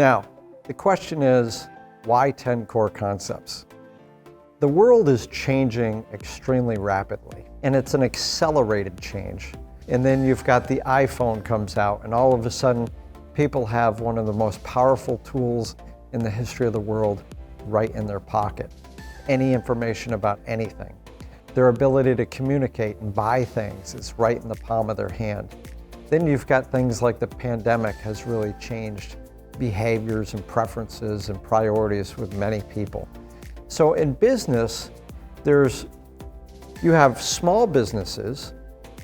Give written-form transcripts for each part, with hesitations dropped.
Now, the question is, why 10 core concepts? The world is changing extremely rapidly, and it's an accelerated change. And then you've got the iPhone comes out, and all of a sudden, people have one of the most powerful tools in the history of the world right in their pocket. Any information about anything. Their ability to communicate and buy things is right in the palm of their hand. Then you've got things like the pandemic has really changed behaviors and preferences and priorities with many people. So in business, you have small businesses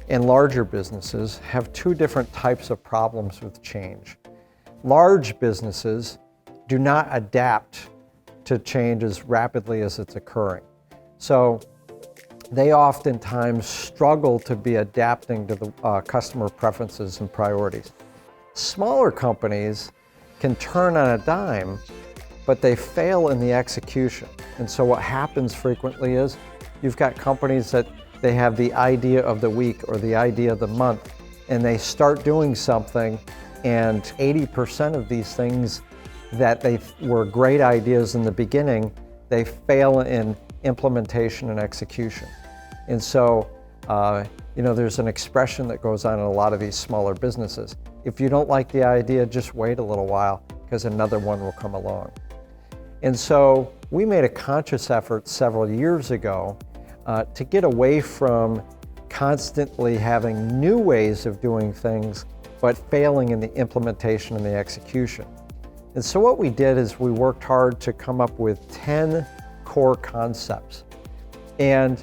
and larger businesses have two different types of problems with change. Large businesses do not adapt to change as rapidly as it's occurring. So they oftentimes struggle to be adapting to the customer preferences and priorities. Smaller companies can turn on a dime, but they fail in the execution. And so what happens frequently is you've got companies that they have the idea of the week or the idea of the month, and they start doing something, and 80% of these things that they were great ideas in the beginning, they fail in implementation and execution. And so, there's an expression that goes on in a lot of these smaller businesses. If you don't like the idea, just wait a little while because another one will come along. And so we made a conscious effort several years ago to get away from constantly having new ways of doing things, but failing in the implementation and the execution. And so what we did is we worked hard to come up with 10 core concepts. And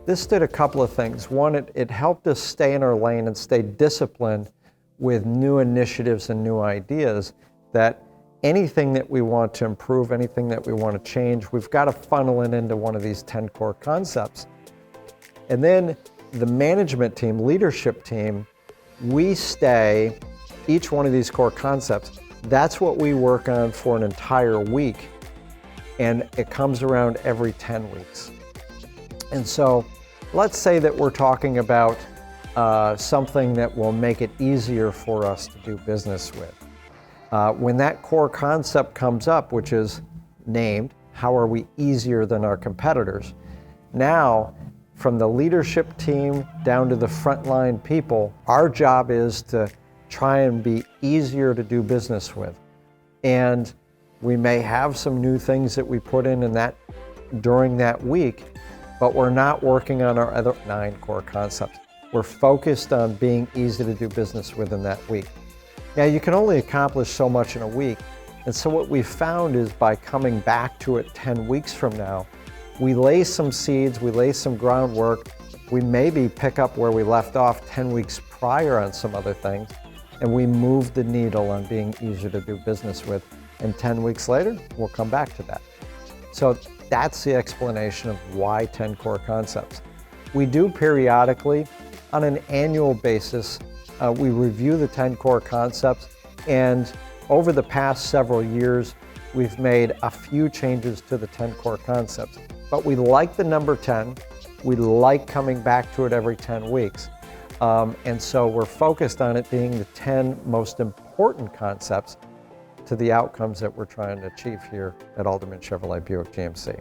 this did a couple of things. One, it helped us stay in our lane and stay disciplined with new initiatives and new ideas, that anything that we want to improve, anything that we want to change, we've got to funnel it into one of these 10 core concepts. And then the management team, leadership team, we stay, each one of these core concepts, that's what we work on for an entire week. And it comes around every 10 weeks. And so let's say that we're talking about something that will make it easier for us to do business with. When that core concept comes up, which is named, how are we easier than our competitors? Now, from the leadership team down to the frontline people, our job is to try and be easier to do business with. And we may have some new things that we put in that during that week, but we're not working on our other 9 core concepts. We're focused on being easy to do business with in that week. Now, you can only accomplish so much in a week. And so what we found is by coming back to it 10 weeks from now, we lay some seeds, we lay some groundwork, we maybe pick up where we left off 10 weeks prior on some other things, and we move the needle on being easier to do business with. And 10 weeks later, we'll come back to that. So that's the explanation of why 10 core concepts. We do periodically, on an annual basis, we review the 10 core concepts, and over the past several years, we've made a few changes to the 10 core concepts. But we like the number 10. We like coming back to it every 10 weeks. And so we're focused on it being the 10 most important concepts to the outcomes that we're trying to achieve here at Alderman Chevrolet Buick GMC.